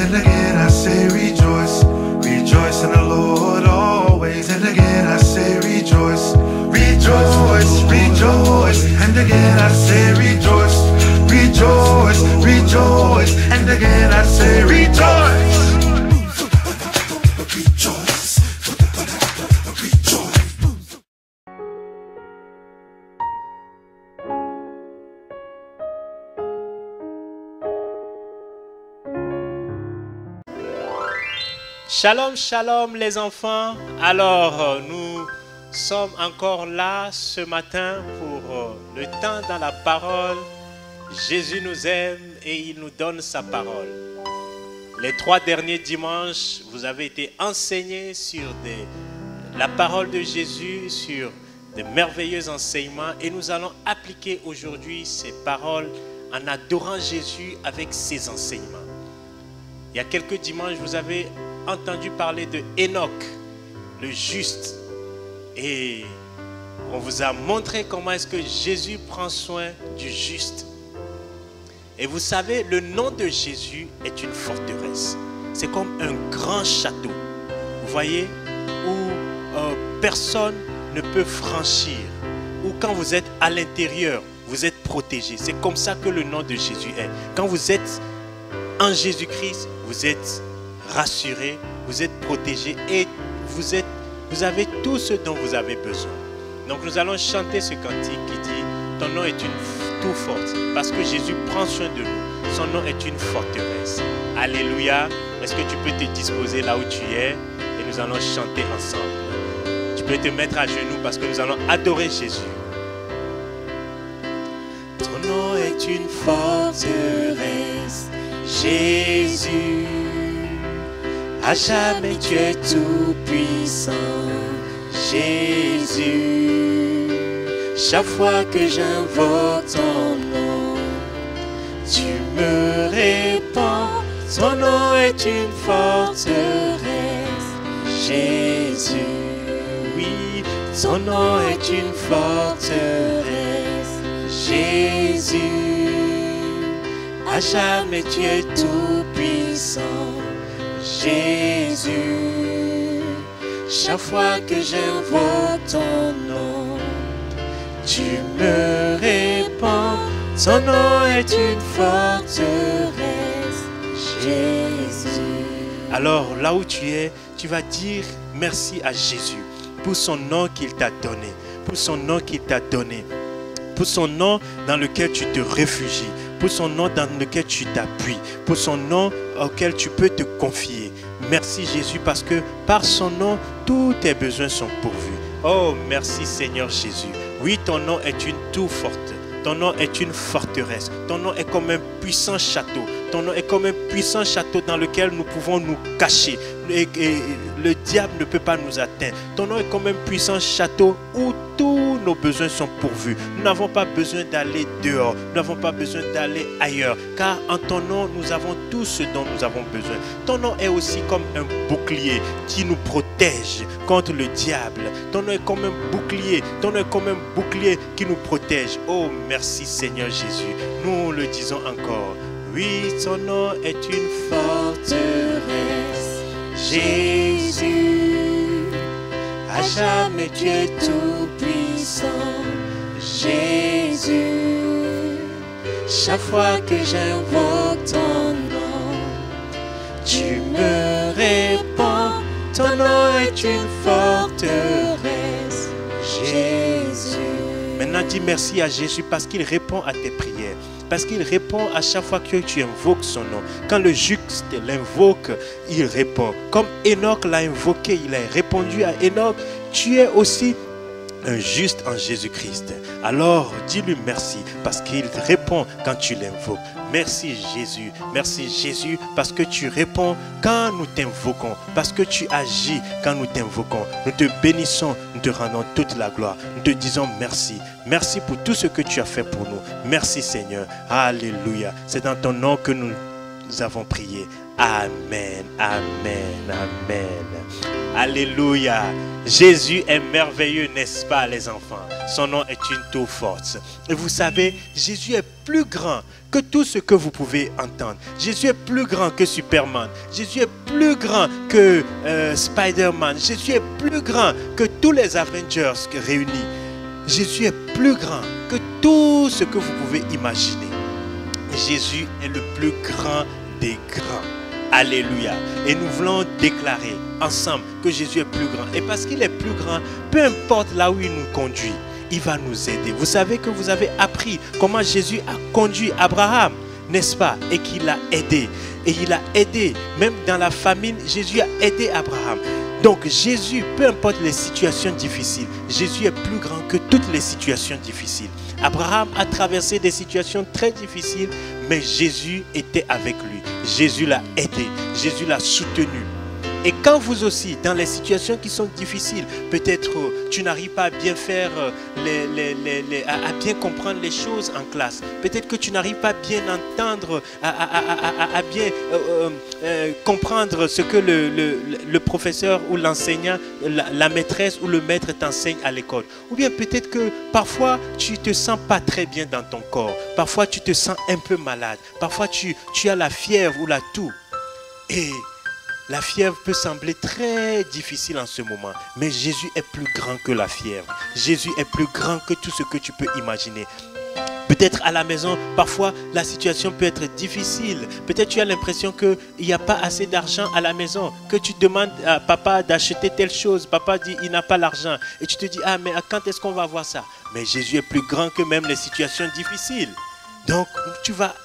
And again I say rejoice. Rejoice in the Lord always. And again I say rejoice. Rejoice, rejoice. And again I say rejoice. Rejoice, rejoice. And again I say rejoice. Shalom, shalom les enfants. Alors, nous sommes encore là ce matin pour le temps dans la parole. Jésus nous aime et il nous donne sa parole. Les 3 derniers dimanches, vous avez été enseignés sur la parole de Jésus, sur de merveilleux enseignements. Et nous allons appliquer aujourd'hui ces paroles en adorant Jésus avec ses enseignements. Il y a quelques dimanches, vous avez entendu parler de Enoch, le juste. Et on vous a montré comment est-ce que Jésus prend soin du juste. Et vous savez, le nom de Jésus est une forteresse. C'est comme un grand château, vous voyez, où personne ne peut franchir. Ou quand vous êtes à l'intérieur, vous êtes protégé. C'est comme ça que le nom de Jésus est. Quand vous êtes en Jésus-Christ, vous êtes rassuré, vous êtes protégé et vous avez tout ce dont vous avez besoin. Donc nous allons chanter ce cantique qui dit « Ton nom est une tour forte » parce que Jésus prend soin de nous. Son nom est une forteresse. Alléluia. Est-ce que tu peux te disposer là où tu es et nous allons chanter ensemble. Tu peux te mettre à genoux parce que nous allons adorer Jésus. Ton nom est une forteresse, Jésus. À jamais tu es tout puissant, Jésus. Chaque fois que j'invoque ton nom, tu me réponds. Ton nom est une forteresse, Jésus. Oui, ton nom est une forteresse, Jésus. À jamais tu es tout puissant, Jésus. Chaque fois que j'invoque ton nom, tu me réponds. Ton nom est une forteresse, Jésus. Alors là où tu es, tu vas dire merci à Jésus pour son nom qu'il t'a donné, pour son nom qu'il t'a donné, pour son nom dans lequel tu te réfugies, pour son nom dans lequel tu t'appuies, pour son nom auquel tu peux te confier. Merci Jésus parce que par son nom, tous tes besoins sont pourvus. Oh, merci Seigneur Jésus. Oui, ton nom est une tour forte. Ton nom est une forteresse. Ton nom est comme un puissant château. Ton nom est comme un puissant château dans lequel nous pouvons nous cacher. Et le diable ne peut pas nous atteindre. Ton nom est comme un puissant château où tous nos besoins sont pourvus. Nous n'avons pas besoin d'aller dehors. Nous n'avons pas besoin d'aller ailleurs. Car en ton nom, nous avons tout ce dont nous avons besoin. Ton nom est aussi comme un bouclier qui nous protège contre le diable. Ton nom est comme un bouclier. Ton nom est comme un bouclier qui nous protège. Oh, merci Seigneur Jésus. Nous le disons encore. Oui, ton nom est une forteresse, Jésus. À jamais tu es tout puissant, Jésus. Chaque fois que j'invoque ton nom, tu me réponds. Ton nom est une forteresse, Jésus. Maintenant dis merci à Jésus parce qu'il répond à tes prières. Parce qu'il répond à chaque fois que tu invoques son nom. Quand le juste l'invoque, il répond. Comme Enoch l'a invoqué, il a répondu à Enoch. Tu es aussi un juste en Jésus-Christ. Alors dis-lui merci parce qu'il répond quand tu l'invoques. Merci Jésus parce que tu réponds quand nous t'invoquons, parce que tu agis quand nous t'invoquons. Nous te bénissons, nous te rendons toute la gloire. Nous te disons merci. Merci pour tout ce que tu as fait pour nous. Merci Seigneur. Alléluia. C'est dans ton nom que nous nous avons prié. Amen, amen, amen. Alléluia. Jésus est merveilleux, n'est-ce pas, les enfants? Son nom est une tour forte. Et vous savez, Jésus est plus grand que tout ce que vous pouvez entendre. Jésus est plus grand que Superman. Jésus est plus grand que Spider-Man. Jésus est plus grand que tous les Avengers réunis. Jésus est plus grand que tout ce que vous pouvez imaginer. Jésus est le plus grand des grands. Alléluia. Et nous voulons déclarer ensemble que Jésus est plus grand. Et parce qu'il est plus grand, peu importe là où il nous conduit, il va nous aider. Vous savez que vous avez appris comment Jésus a conduit Abraham, n'est-ce pas? Et qu'il l'a aidé. Et il a aidé, même dans la famine, Jésus a aidé Abraham. Donc Jésus, peu importe les situations difficiles, Jésus est plus grand que toutes les situations difficiles. Abraham a traversé des situations très difficiles, mais Jésus était avec lui. Jésus l'a aidé, Jésus l'a soutenu. Et quand vous aussi, dans les situations qui sont difficiles, peut-être tu n'arrives pas à bien faire, à bien comprendre les choses en classe. Peut-être que tu n'arrives pas à bien entendre, à bien comprendre ce que le professeur ou l'enseignant, la maîtresse ou le maître t'enseigne à l'école. Ou bien peut-être que parfois tu ne te sens pas très bien dans ton corps. Parfois tu te sens un peu malade. Parfois tu as la fièvre ou la toux. Et la fièvre peut sembler très difficile en ce moment, mais Jésus est plus grand que la fièvre. Jésus est plus grand que tout ce que tu peux imaginer. Peut-être à la maison, parfois la situation peut être difficile. Peut-être tu as l'impression qu'il n'y a pas assez d'argent à la maison, que tu demandes à papa d'acheter telle chose. Papa dit il n'a pas l'argent. Et tu te dis, ah mais quand est-ce qu'on va voir ça? Mais Jésus est plus grand que même les situations difficiles. Donc tu vas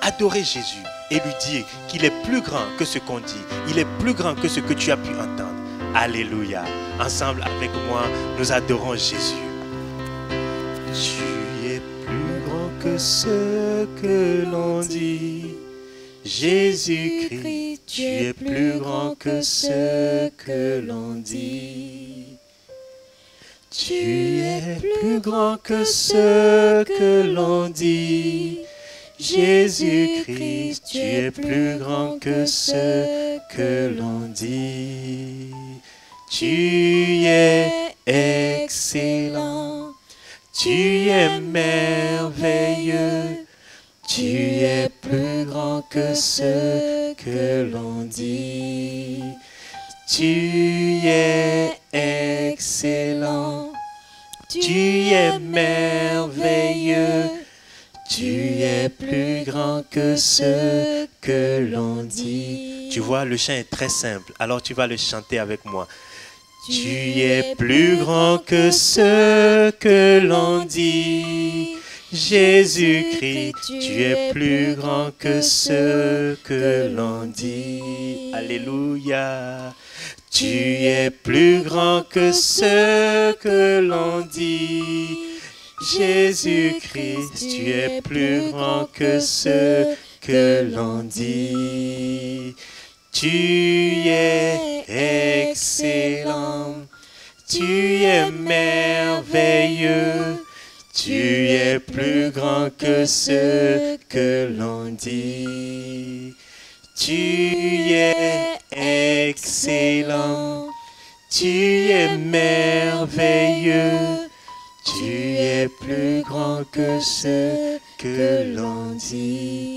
adorer Jésus et lui dire qu'il est plus grand que ce qu'on dit. Il est plus grand que ce que tu as pu entendre. Alléluia. Ensemble avec moi, nous adorons Jésus. Tu es plus grand que ce que l'on dit. Jésus-Christ, tu es plus grand que ce que l'on dit. Tu es plus grand que ce que l'on dit. Jésus-Christ, tu es plus grand que ce que l'on dit. Tu es excellent, tu es merveilleux, tu es plus grand que ce que l'on dit. Tu es excellent, tu es merveilleux. Tu es plus grand que ce que l'on dit. Tu vois, le chant est très simple. Alors tu vas le chanter avec moi. Tu es plus grand que ce que l'on dit. Jésus-Christ, tu es plus grand que ce que l'on dit. Alléluia. Tu es plus grand que ce que l'on dit. Jésus-Christ, tu es plus grand que ce que l'on dit. Tu es excellent, tu es merveilleux, tu es plus grand que ce que l'on dit. Tu es excellent, tu es merveilleux. Tu es plus grand que ce que l'on dit.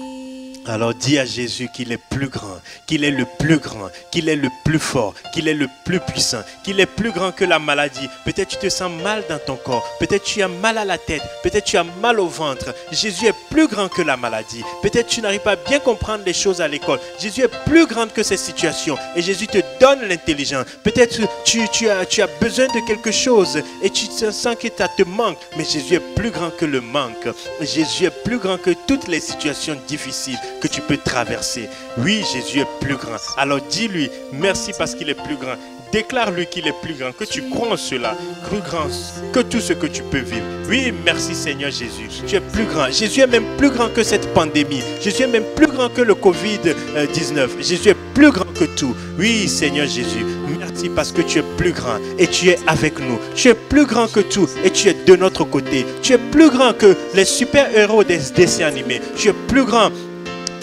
Alors dis à Jésus qu'il est plus grand, qu'il est le plus grand, qu'il est le plus fort, qu'il est le plus puissant, qu'il est plus grand que la maladie. Peut-être tu te sens mal dans ton corps, peut-être tu as mal à la tête, peut-être tu as mal au ventre. Jésus est plus grand que la maladie. Peut-être tu n'arrives pas à bien comprendre les choses à l'école. Jésus est plus grand que ces situations et Jésus te donne l'intelligence. Peut-être tu as besoin de quelque chose et tu sens que ça te manque, mais Jésus est plus grand que le manque. Jésus est plus grand que toutes les situations difficiles que tu peux traverser. Oui, Jésus est plus grand. Alors dis-lui merci parce qu'il est plus grand. Déclare-lui qu'il est plus grand, que tu crois en cela, plus grand que tout ce que tu peux vivre. Oui, merci Seigneur Jésus. Tu es plus grand. Jésus est même plus grand que cette pandémie. Jésus est même plus grand que le Covid-19. Jésus est plus grand que tout. Oui, Seigneur Jésus. Merci parce que tu es plus grand et tu es avec nous. Tu es plus grand que tout et tu es de notre côté. Tu es plus grand que les super-héros des dessins animés. Tu es plus grand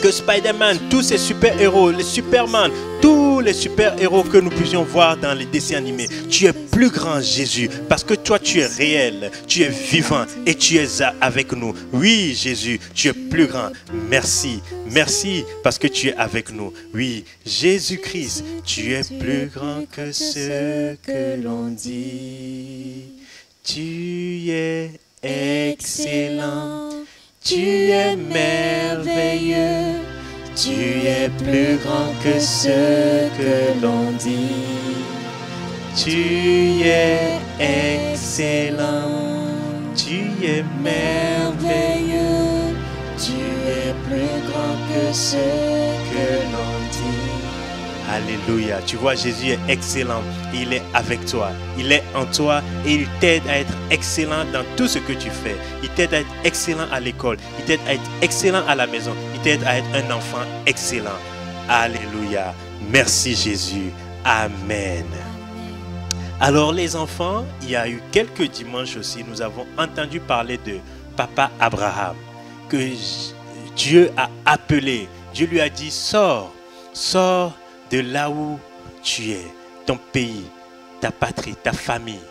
que Spider-Man, tous ces super-héros, les Superman, tous les super-héros que nous puissions voir dans les dessins animés. Tu es plus grand, Jésus, parce que toi, tu es réel, tu es vivant et tu es avec nous. Oui, Jésus, tu es plus grand. Merci, merci, parce que tu es avec nous. Oui, Jésus-Christ, tu es plus grand que ce que l'on dit. Tu es excellent. Tu es merveilleux, tu es plus grand que ce que l'on dit. Tu es excellent, tu es merveilleux, tu es plus grand que ce que l'on dit. Alléluia. Tu vois, Jésus est excellent. Il est avec toi. Il est en toi et il t'aide à être excellent dans tout ce que tu fais. Il t'aide à être excellent à l'école. Il t'aide à être excellent à la maison. Il t'aide à être un enfant excellent. Alléluia. Merci Jésus. Amen. Alors les enfants, il y a eu quelques dimanches aussi, nous avons entendu parler de Papa Abraham, que Dieu a appelé. Dieu lui a dit, sors, sors de là où tu es, ton pays, ta patrie, ta famille,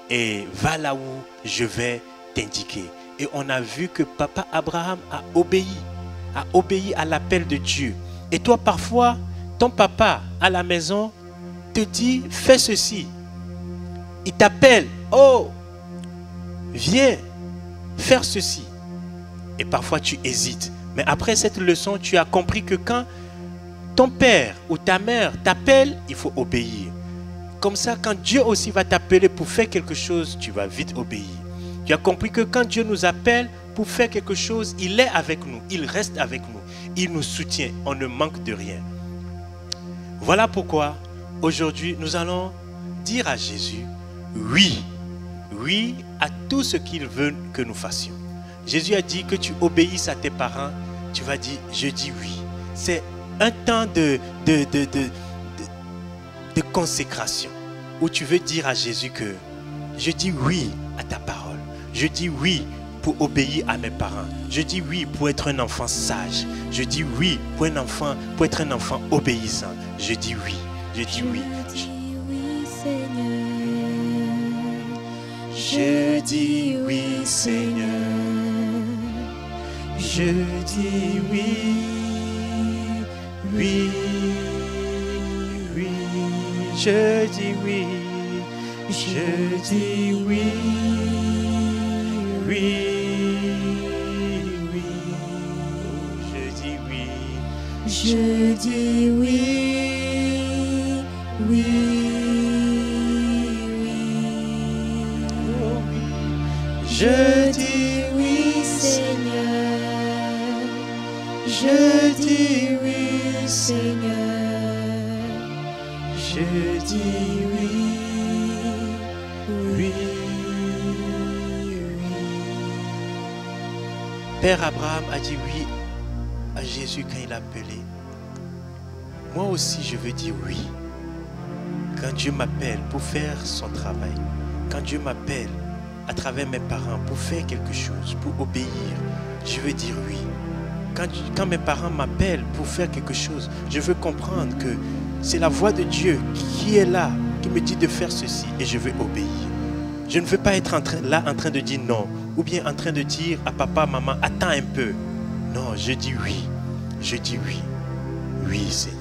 et va là où je vais t'indiquer. Et on a vu que Papa Abraham a obéi à l'appel de Dieu. Et toi, parfois, ton papa à la maison te dit, fais ceci. Il t'appelle, oh, viens faire ceci. Et parfois tu hésites. Mais après cette leçon, tu as compris que quand ton père ou ta mère t'appelle, il faut obéir. Comme ça, quand Dieu aussi va t'appeler pour faire quelque chose, tu vas vite obéir. Tu as compris que quand Dieu nous appelle pour faire quelque chose, il est avec nous, il reste avec nous, il nous soutient, on ne manque de rien. Voilà pourquoi aujourd'hui nous allons dire à Jésus, oui, oui à tout ce qu'il veut que nous fassions. Jésus a dit que tu obéisses à tes parents, tu vas dire, je dis oui. C'est un temps de consécration où tu veux dire à Jésus que je dis oui à ta parole. Je dis oui pour obéir à mes parents. Je dis oui pour être un enfant sage. Je dis oui pour être un enfant obéissant. Je dis oui. Je dis oui. Je dis oui, Seigneur. Je dis oui. Oui, oui, je dis oui, je dis oui, oui, oui, je dis oui, je dis oui, oui, oui, je dis oui, Seigneur, je dis oui. Seigneur, je dis oui, oui, oui. Père Abraham a dit oui à Jésus quand il a appelé. Moi aussi je veux dire oui. Quand Dieu m'appelle pour faire son travail, quand Dieu m'appelle à travers mes parents pour faire quelque chose, pour obéir, je veux dire oui. Quand mes parents m'appellent pour faire quelque chose, je veux comprendre que c'est la voix de Dieu qui est là, qui me dit de faire ceci et je veux obéir. Je ne veux pas être en train de dire non, ou bien en train de dire à papa, maman, attends un peu. Non, je dis oui. Je dis oui. Oui, Seigneur.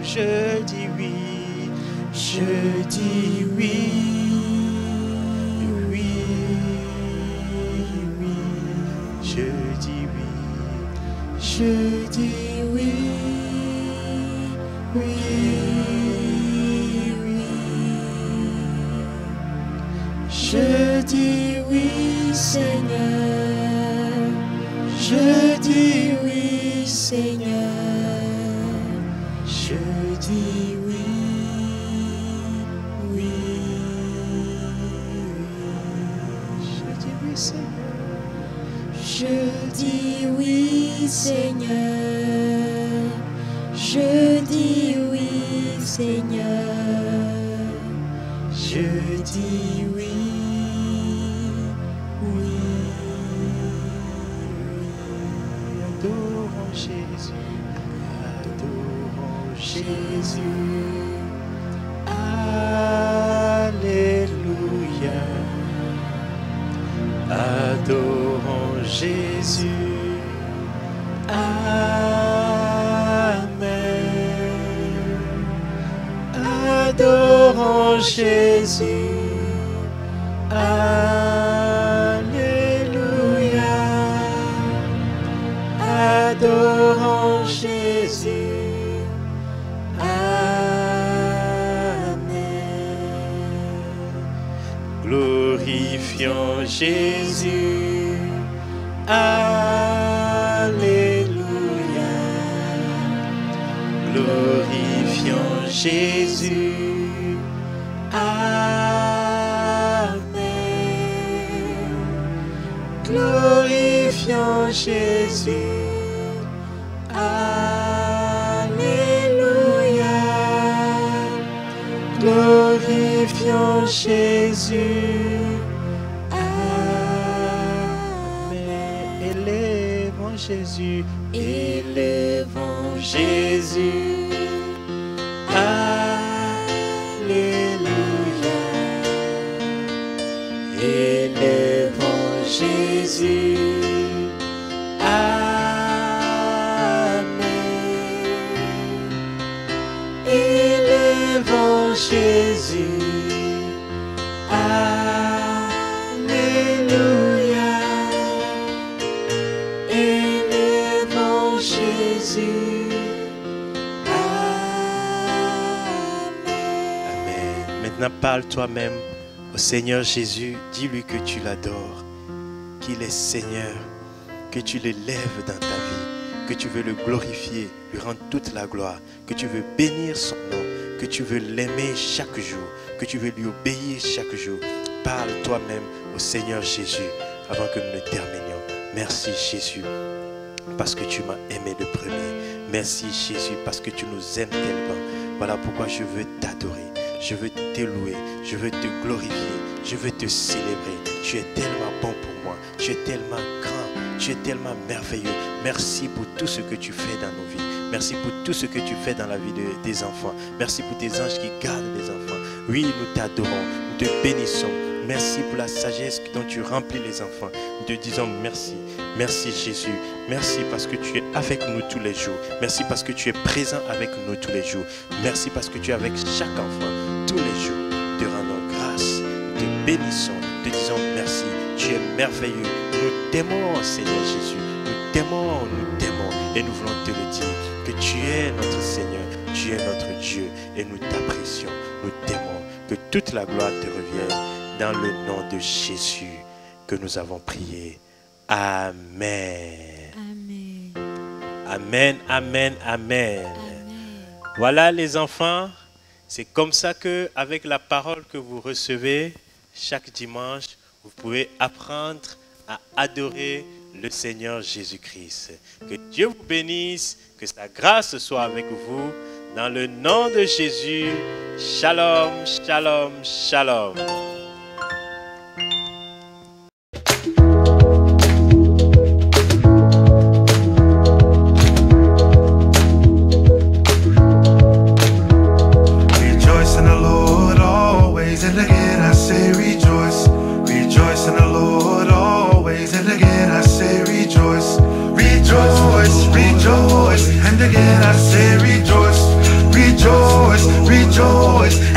Je dis oui. Je dis oui. Oui. Oui. Je dis oui. Je dis oui. Oui. Oui. Je dis oui, Seigneur. Je dis oui, Seigneur. Je dis oui. Oui. Je dis oui, Seigneur. Je dis oui, Seigneur. Je dis oui, Seigneur. Je dis oui. Oui. Jésus. Alléluia. Adorons Jésus. Amen. Adorons Jésus. Alléluia. Adorons Jésus. Amen. Glorifions Jésus. Alléluia. Glorifions Jésus. Amen. Glorifions Jésus. Alléluia. Glorifions Jésus. Amen. Élevons Jésus. Élevons Jésus. Alléluia. Élevons Jésus. Amen. Élevons Jésus. Alléluia. Élevons Jésus. Amen. Maintenant, parle toi-même au Seigneur Jésus. Dis-lui que tu l'adores, qu'il est Seigneur, que tu l'élèves dans ta vie, que tu veux le glorifier, lui rendre toute la gloire, que tu veux bénir son nom, que tu veux l'aimer chaque jour, que tu veux lui obéir chaque jour. Parle toi-même au Seigneur Jésus avant que nous ne terminions. Merci Jésus, parce que tu m'as aimé le premier. Merci Jésus, parce que tu nous aimes tellement. Voilà pourquoi je veux t'adorer, je veux te louer, je veux te glorifier, je veux te célébrer. Tu es tellement bon pour moi, tu es tellement grand, tu es tellement merveilleux. Merci pour tout ce que tu fais dans nos vies. Merci pour tout ce que tu fais dans la vie des enfants. Merci pour tes anges qui gardent les enfants. Oui, nous t'adorons, nous te bénissons. Merci pour la sagesse dont tu remplis les enfants. Nous te disons merci. Merci Jésus. Merci parce que tu es avec nous tous les jours. Merci parce que tu es présent avec nous tous les jours. Merci parce que tu es avec chaque enfant tous les jours. Te rendons grâce. Nous te bénissons. Nous te disons merci. Tu es merveilleux. Nous t'aimons, Seigneur Jésus. Nous t'aimons, nous t'aimons. Et nous voulons te le dire. Que tu es notre Seigneur. Tu es notre Dieu. Et nous t'apprécions. Nous t'aimons. Que toute la gloire te revienne. Dans le nom de Jésus que nous avons prié. Amen. Amen. Amen, amen, amen. Amen. Voilà les enfants, c'est comme ça que avec la parole que vous recevez chaque dimanche, vous pouvez apprendre à adorer le Seigneur Jésus-Christ. Que Dieu vous bénisse, que sa grâce soit avec vous. Dans le nom de Jésus, shalom, shalom, shalom. And again I say rejoice, rejoice in the Lord always. And again I say rejoice, rejoice, rejoice. And again I say rejoice, rejoice, rejoice.